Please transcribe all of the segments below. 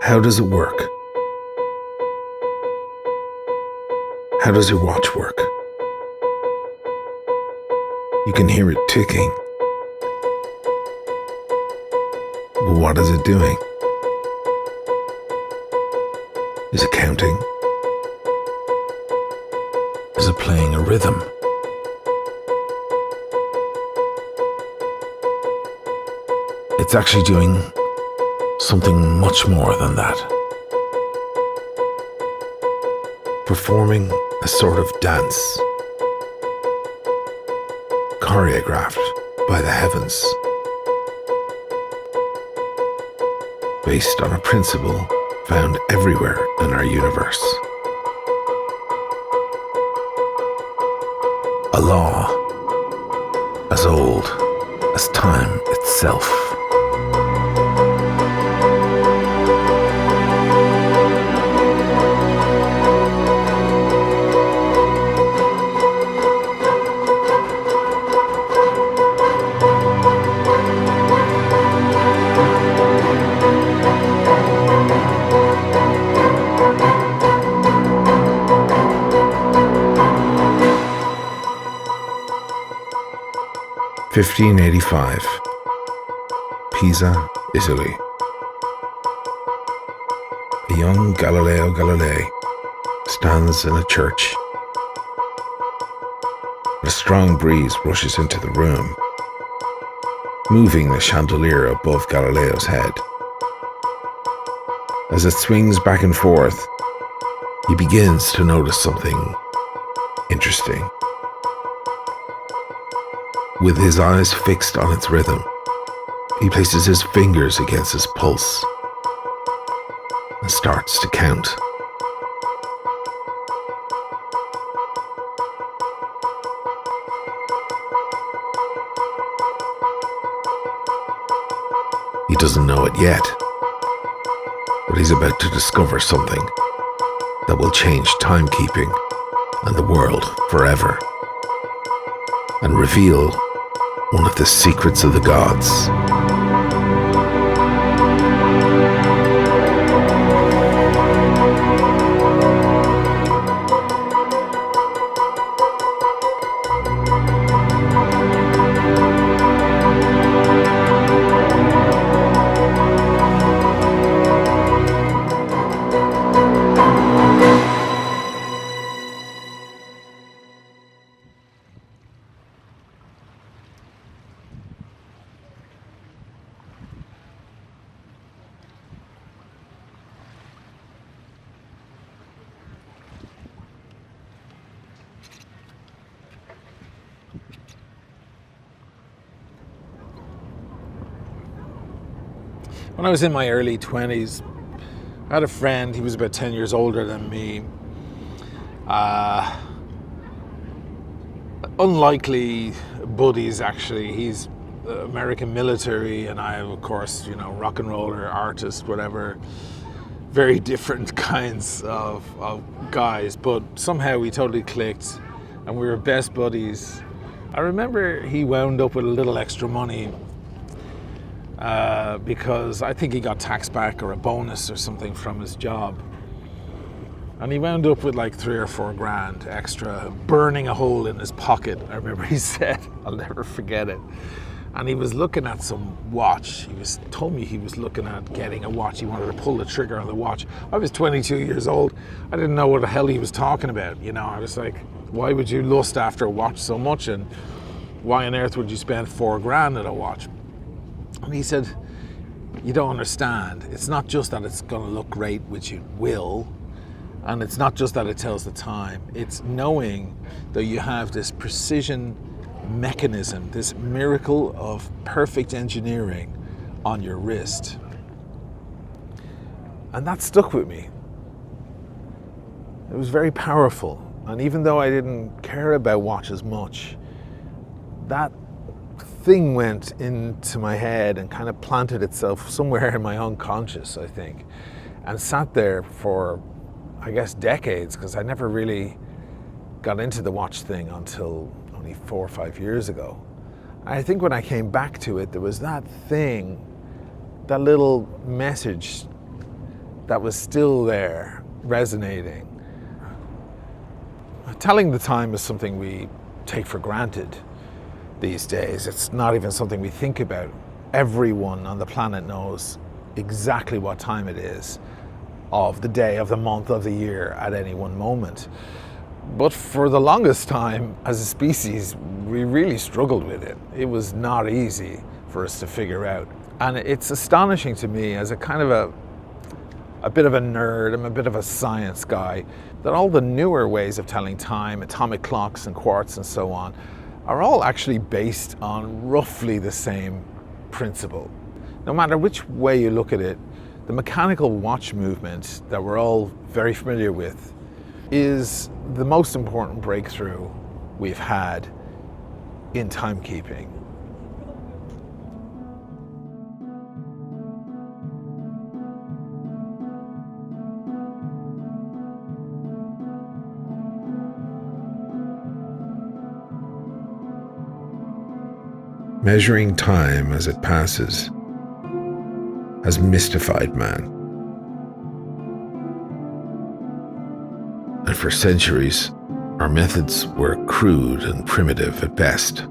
How does it work? How does your watch work? You can hear it ticking. But what is it doing? Is it counting? Is it playing a rhythm? It's actually doing something much more than that. Performing a sort of dance, choreographed by the heavens, based on a principle found everywhere in our universe. A law as old as time itself. (1585), Pisa, Italy. A young Galileo Galilei stands in a church. A strong breeze rushes into the room, moving the chandelier above Galileo's head. As it swings back and forth, he begins to notice something interesting. With his eyes fixed on its rhythm, he places his fingers against his pulse and starts to count. He doesn't know it yet, but he's about to discover something that will change timekeeping and the world forever, and reveal one of the secrets of the gods. When I was in my early 20s, I had a friend. He was about 10 years older than me. Unlikely buddies, actually. He's American military, and I, of course, rock and roller, artist, whatever. Very different kinds of guys, but somehow we totally clicked, and we were best buddies. I remember he wound up with a little extra money because I think he got tax back or a bonus or something from his job. And he wound up with like 3 or 4 grand extra, burning a hole in his pocket. I remember he said, I'll never forget it. And he was looking at some watch. Told me he was looking at getting a watch. He wanted to pull the trigger on the watch. I was 22 years old. I didn't know what the hell he was talking about. I was like, why would you lust after a watch so much? And why on earth would you spend 4 grand at a watch? And he said, you don't understand. It's not just that it's going to look great, which it will, and it's not just that it tells the time. It's knowing that you have this precision mechanism, this miracle of perfect engineering on your wrist. And that stuck with me. It was very powerful. And even though I didn't care about watches much, that thing went into my head and kind of planted itself somewhere in my unconscious, I think, and sat there for, I guess, decades, because I never really got into the watch thing until only 4 or 5 years ago. I think when I came back to it, there was that thing, that little message that was still there, resonating. Telling the time is something we take for granted these days. It's not even something we think about. Everyone on the planet knows exactly what time it is of the day, of the month, of the year at any one moment. But for the longest time, as a species, we really struggled with it. It was not easy for us to figure out. And it's astonishing to me, as a kind of a bit of a nerd, I'm a bit of a science guy, that all the newer ways of telling time, atomic clocks and quartz and so on, are all actually based on roughly the same principle. No matter which way you look at it, the mechanical watch movement that we're all very familiar with is the most important breakthrough we've had in timekeeping. Measuring time as it passes has mystified man. And for centuries, our methods were crude and primitive at best.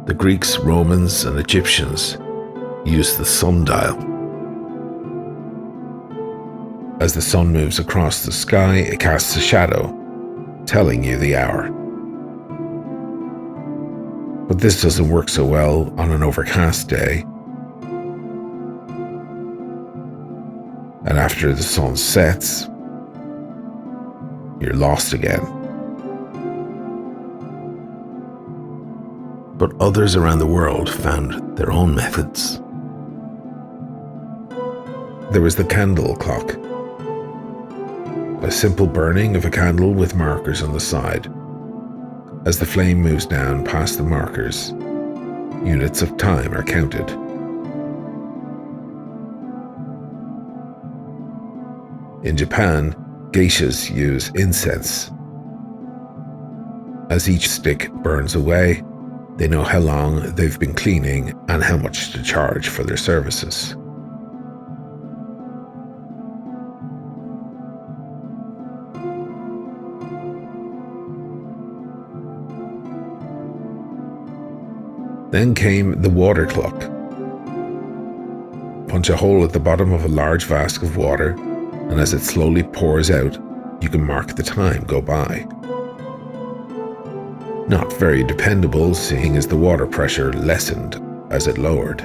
The Greeks, Romans, and Egyptians used the sundial. As the sun moves across the sky, it casts a shadow, telling you the hour. But this doesn't work so well on an overcast day. And after the sun sets, you're lost again. But others around the world found their own methods. There was the candle clock, a simple burning of a candle with markers on the side. As the flame moves down past the markers, units of time are counted. In Japan, geishas use incense. As each stick burns away, they know how long they've been cleaning and how much to charge for their services. Then came the water clock. Punch a hole at the bottom of a large vase of water, and as it slowly pours out, you can mark the time go by. Not very dependable, seeing as the water pressure lessened as it lowered.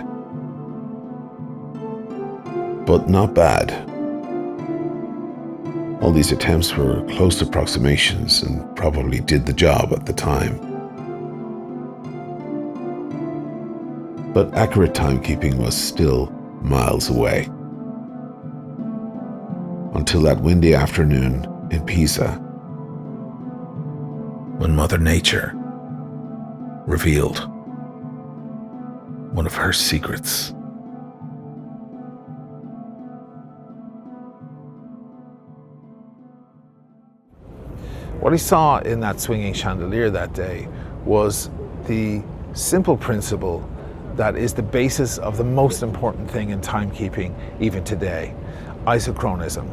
But not bad. All these attempts were close approximations and probably did the job at the time. But accurate timekeeping was still miles away. Until that windy afternoon in Pisa, when Mother Nature revealed one of her secrets. What he saw in that swinging chandelier that day was the simple principle that is the basis of the most important thing in timekeeping even today, isochronism.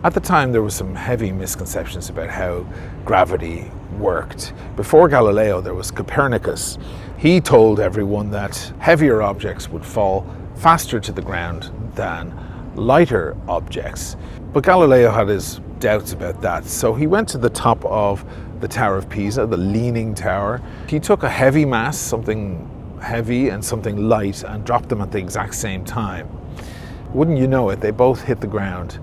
At the time, there were some heavy misconceptions about how gravity worked. Before Galileo, there was Copernicus. He told everyone that heavier objects would fall faster to the ground than lighter objects. But Galileo had his doubts about that, so he went to the top of the Tower of Pisa, the Leaning Tower. He took a heavy mass, something heavy and something light, and dropped them at the exact same time. Wouldn't you know it, they both hit the ground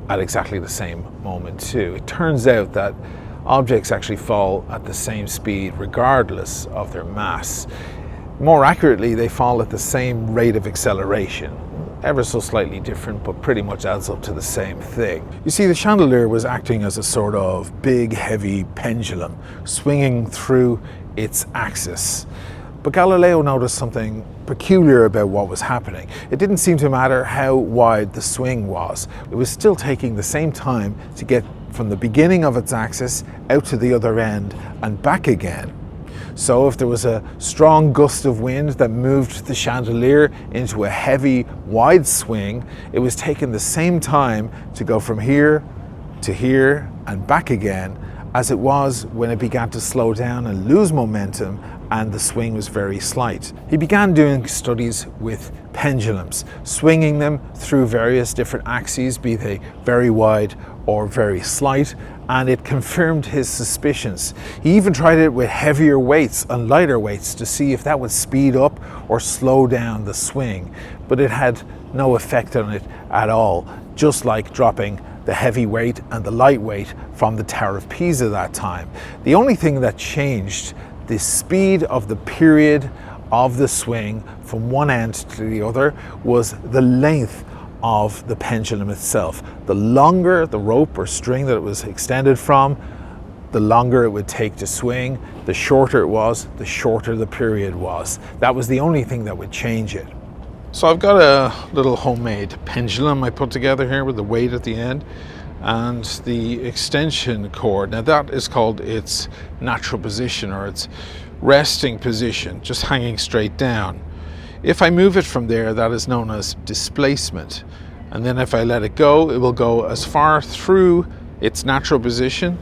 at exactly the same moment too. It turns out that objects actually fall at the same speed regardless of their mass. More accurately, they fall at the same rate of acceleration. Ever so slightly different, but pretty much adds up to the same thing. You see, the chandelier was acting as a sort of big, heavy pendulum, swinging through its axis. But Galileo noticed something peculiar about what was happening. It didn't seem to matter how wide the swing was. It was still taking the same time to get from the beginning of its axis out to the other end and back again. So if there was a strong gust of wind that moved the chandelier into a heavy, wide swing, it was taking the same time to go from here to here and back again as it was when it began to slow down and lose momentum and the swing was very slight. He began doing studies with pendulums, swinging them through various different axes, be they very wide or very slight, and it confirmed his suspicions. He even tried it with heavier weights and lighter weights to see if that would speed up or slow down the swing, but it had no effect on it at all, just like dropping the heavy weight and the light weight from the Tower of Pisa that time. The only thing that changed the speed of the period of the swing from one end to the other was the length of the pendulum itself. The longer the rope or string that it was extended from, the longer it would take to swing. The shorter it was, the shorter the period was. That was the only thing that would change it. So I've got a little homemade pendulum I put together here with the weight at the end and the extension cord. Now that is called its natural position, or its resting position, just hanging straight down. If I move it from there, that is known as displacement. And then if I let it go, it will go as far through its natural position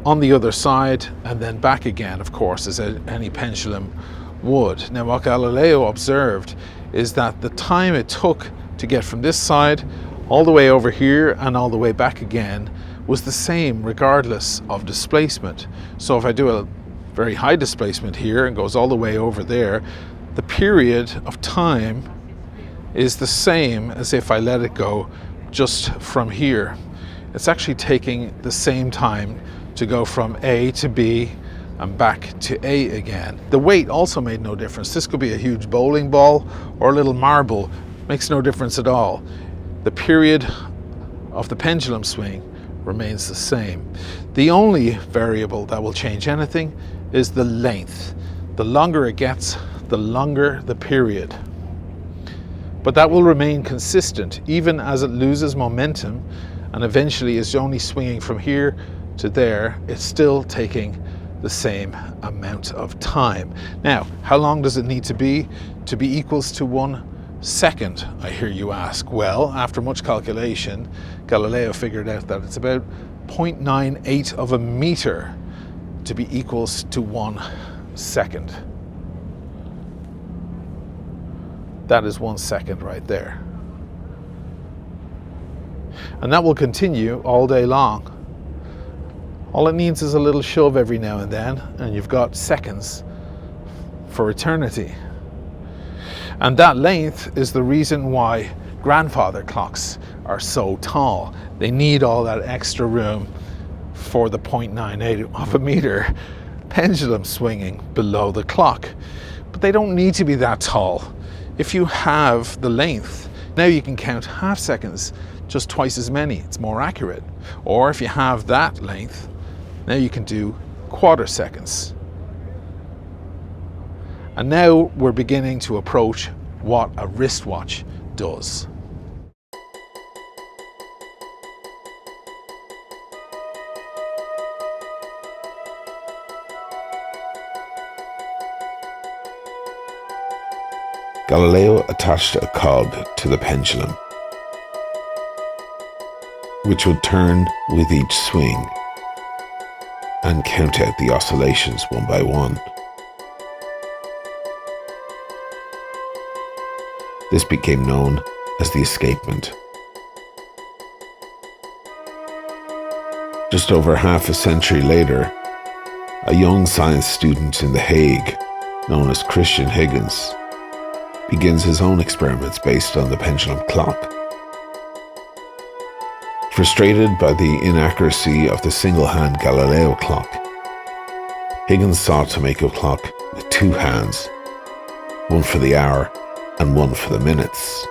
on the other side and then back again, of course, as any pendulum would. Now what Galileo observed is that the time it took to get from this side all the way over here and all the way back again was the same regardless of displacement. So if I do a very high displacement here and goes all the way over there, the period of time is the same as if I let it go just from here. It's actually taking the same time to go from A to B and back to A again. The weight also made no difference. This could be a huge bowling ball or a little marble. Makes no difference at all. The period of the pendulum swing remains the same. The only variable that will change anything is the length. The longer it gets, the longer the period. But that will remain consistent even as it loses momentum and eventually is only swinging from here to there. It's still taking the same amount of time. Now, how long does it need to be equals to 1 second, I hear you ask? Well, after much calculation, Galileo figured out that it's about 0.98 of a meter to be equals to 1 second. That is 1 second right there. And that will continue all day long. All it needs is a little shove every now and then, and you've got seconds for eternity. And that length is the reason why grandfather clocks are so tall. They need all that extra room for the 0.98 of a meter pendulum swinging below the clock. But they don't need to be that tall. If you have the length, now you can count half seconds, just twice as many. It's more accurate. Or if you have that length, now you can do quarter seconds. And now we're beginning to approach what a wristwatch does. Galileo attached a cog to the pendulum, which would turn with each swing and count out the oscillations one by one. This became known as the escapement. Just over half a century later, a young science student in The Hague, known as Christian Huygens, begins his own experiments based on the pendulum clock. Frustrated by the inaccuracy of the single-hand Galileo clock, Huygens sought to make a clock with 2 hands, one for the hour and one for the minutes.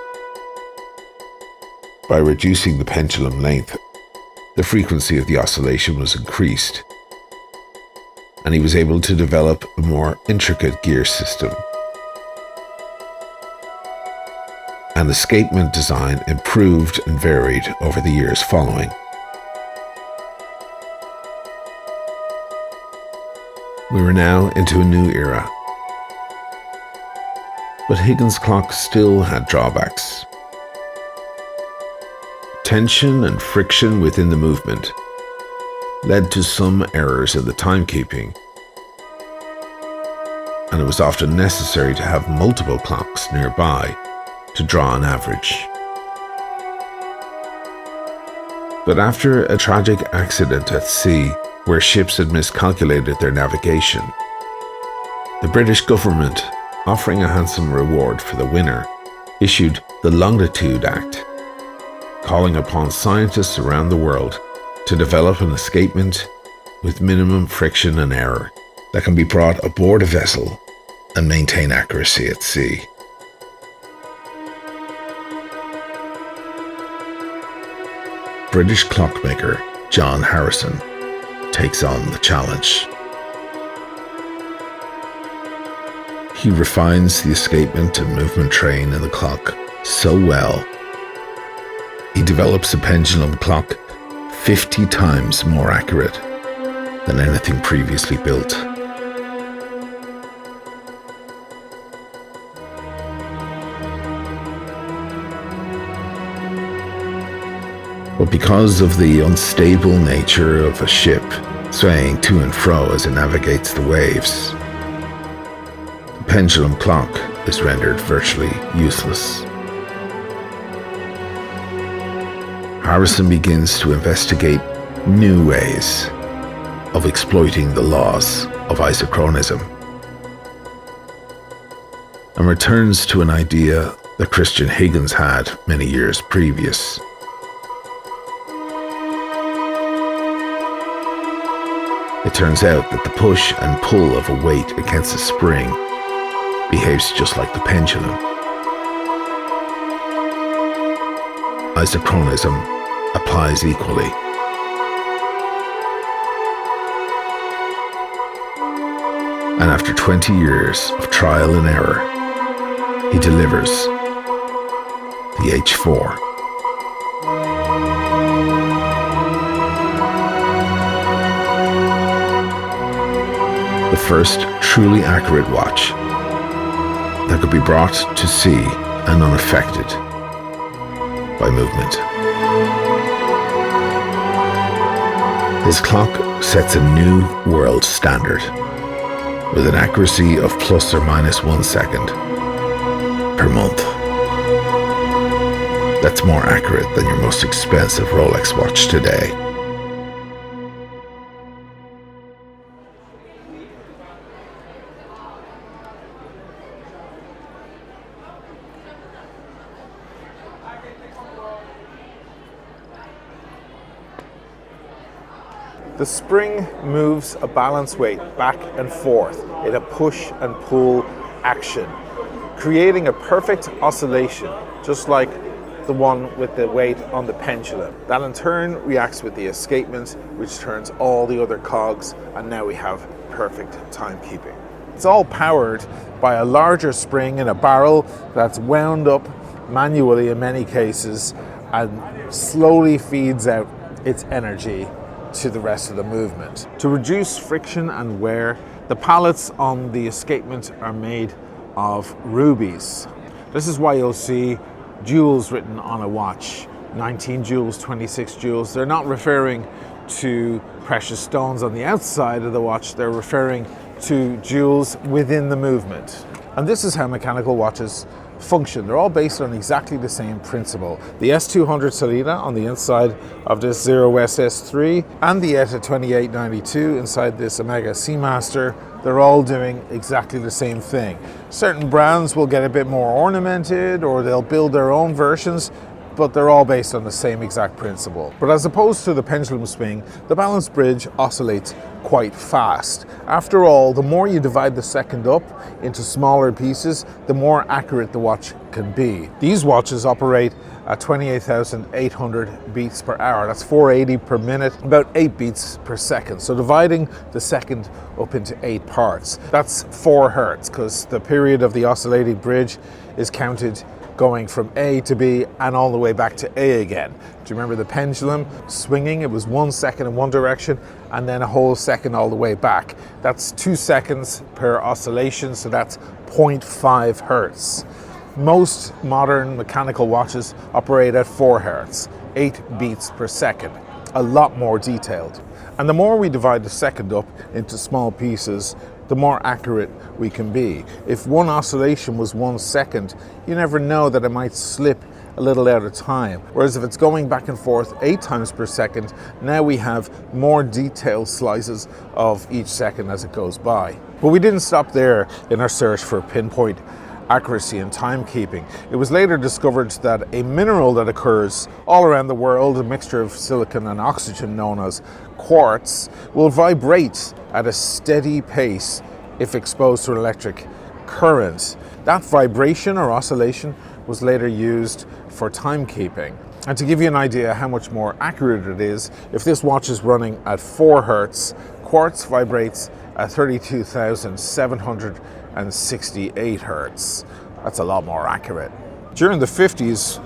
By reducing the pendulum length, the frequency of the oscillation was increased, and he was able to develop a more intricate gear system. And escapement design improved and varied over the years following. We were now into a new era. But Higgins' clock still had drawbacks. Tension and friction within the movement led to some errors in the timekeeping, and it was often necessary to have multiple clocks nearby to draw an average. But after a tragic accident at sea where ships had miscalculated their navigation, the British government, offering a handsome reward for the winner, issued the Longitude Act, calling upon scientists around the world to develop an escapement with minimum friction and error that can be brought aboard a vessel and maintain accuracy at sea. British clockmaker John Harrison takes on the challenge. He refines the escapement and movement train in the clock so well, he develops a pendulum clock 50 times more accurate than anything previously built. But because of the unstable nature of a ship swaying to and fro as it navigates the waves, the pendulum clock is rendered virtually useless. Harrison begins to investigate new ways of exploiting the laws of isochronism and returns to an idea that Christian Higgins had many years previous. It turns out that the push and pull of a weight against a spring behaves just like the pendulum. Isochronism applies equally. And after 20 years of trial and error, he delivers the H4. The first truly accurate watch that could be brought to sea and unaffected by movement. His clock sets a new world standard with an accuracy of plus or minus 1 second per month. That's more accurate than your most expensive Rolex watch today. The spring moves a balance weight back and forth in a push and pull action, creating a perfect oscillation, just like the one with the weight on the pendulum. That in turn reacts with the escapement, which turns all the other cogs, and now we have perfect timekeeping. It's all powered by a larger spring in a barrel that's wound up manually in many cases and slowly feeds out its energy to the rest of the movement. To reduce friction and wear, the pallets on the escapement are made of rubies. This is why you'll see jewels written on a watch, 19 jewels, 26 jewels. They're not referring to precious stones on the outside of the watch, they're referring to jewels within the movement. And this is how mechanical watches function. They're all based on exactly the same principle. The S200 Salida on the inside of this Zero SS3 and the ETA 2892 inside this Omega Seamaster, they're all doing exactly the same thing. Certain brands will get a bit more ornamented or they'll build their own versions, but they're all based on the same exact principle. But as opposed to the pendulum swing, the balance bridge oscillates quite fast. After all, the more you divide the second up into smaller pieces, the more accurate the watch can be. These watches operate at 28,800 beats per hour. That's 480 per minute, about 8 beats per second. So dividing the second up into 8 parts, that's 4 hertz, because the period of the oscillating bridge is counted going from A to B and all the way back to A again. Do you remember the pendulum swinging? It was 1 second in one direction and then a whole second all the way back. That's 2 seconds per oscillation, so that's 0.5 hertz. Most modern mechanical watches operate at 4 hertz, 8 beats per second, a lot more detailed. And the more we divide the second up into small pieces, the more accurate we can be. If one oscillation was 1 second, you never know that it might slip a little out of time. Whereas if it's going back and forth 8 times per second, now we have more detailed slices of each second as it goes by. But we didn't stop there in our search for pinpoint accuracy and timekeeping. It was later discovered that a mineral that occurs all around the world, a mixture of silicon and oxygen known as quartz, will vibrate at a steady pace if exposed to an electric current. That vibration or oscillation was later used for timekeeping. And to give you an idea how much more accurate it is, if this watch is running at 4 hertz, quartz vibrates at 32,768 hertz. That's a lot more accurate. During the 50s,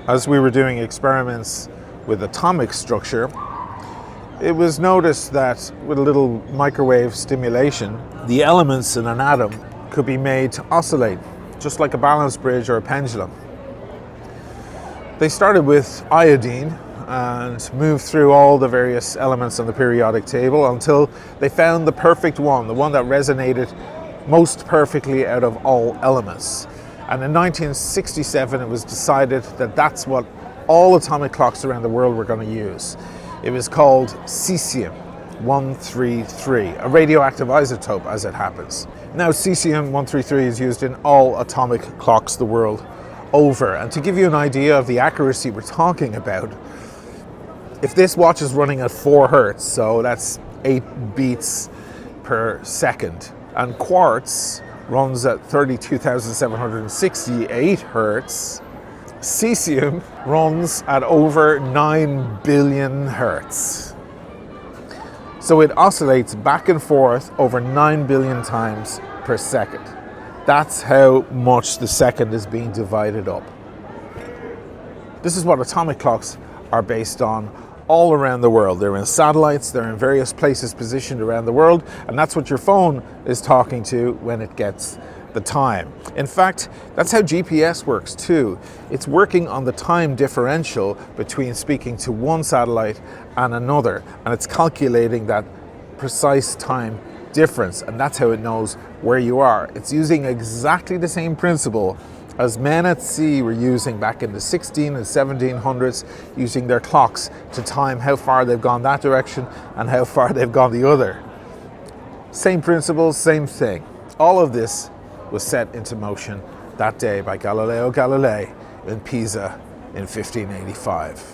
as we were doing experiments with atomic structure, it was noticed that with a little microwave stimulation, the elements in an atom could be made to oscillate, just like a balance bridge or a pendulum. They started with iodine and moved through all the various elements on the periodic table until they found the perfect one, the one that resonated most perfectly out of all elements. And in 1967, it was decided that that's what all atomic clocks around the world were going to use. It was called cesium-133, a radioactive isotope as it happens. Now cesium-133 is used in all atomic clocks the world over. And to give you an idea of the accuracy we're talking about, if this watch is running at 4 hertz, so that's 8 beats per second, and quartz runs at 32,768 hertz, cesium runs at over 9 billion hertz. So it oscillates back and forth over 9 billion times per second. That's how much the second is being divided up. This is what atomic clocks are based on all around the world. They're in satellites, they're in various places positioned around the world, and that's what your phone is talking to when it gets the time. In fact, that's how GPS works too. It's working on the time differential between speaking to one satellite and another, and it's calculating that precise time difference, and that's how it knows where you are. It's using exactly the same principle as men at sea were using back in the 16 and 1700s, using their clocks to time how far they've gone that direction and how far they've gone the other. Same principles, same thing. All of this was set into motion that day by Galileo Galilei in Pisa in 1585.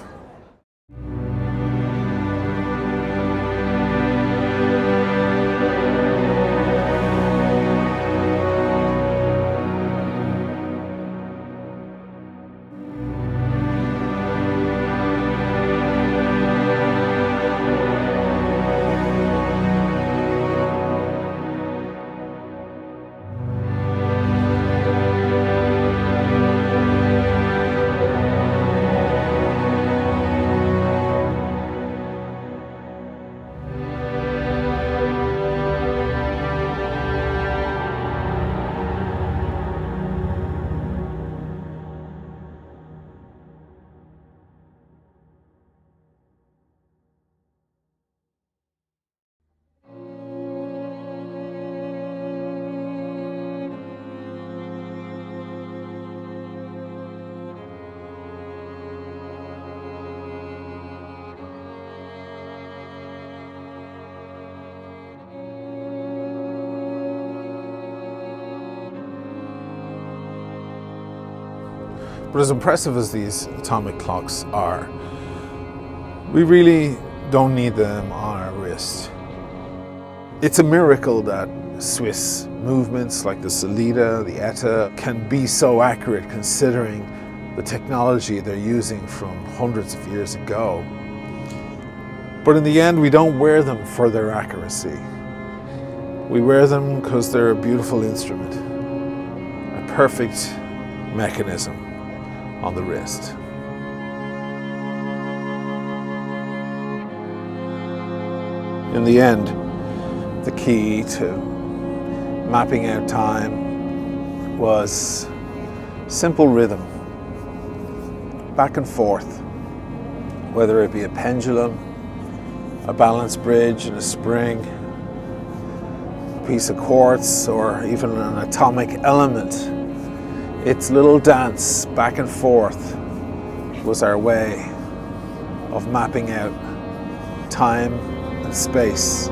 But as impressive as these atomic clocks are, we really don't need them on our wrist. It's a miracle that Swiss movements like the Solida, the ETA, can be so accurate considering the technology they're using from hundreds of years ago. But in the end, we don't wear them for their accuracy. We wear them because they're a beautiful instrument, a perfect mechanism. on the wrist. In the end, the key to mapping out time was simple rhythm, back and forth, whether it be a pendulum, a balance bridge and a spring, a piece of quartz, or even an atomic element. Its little dance back and forth was our way of mapping out time and space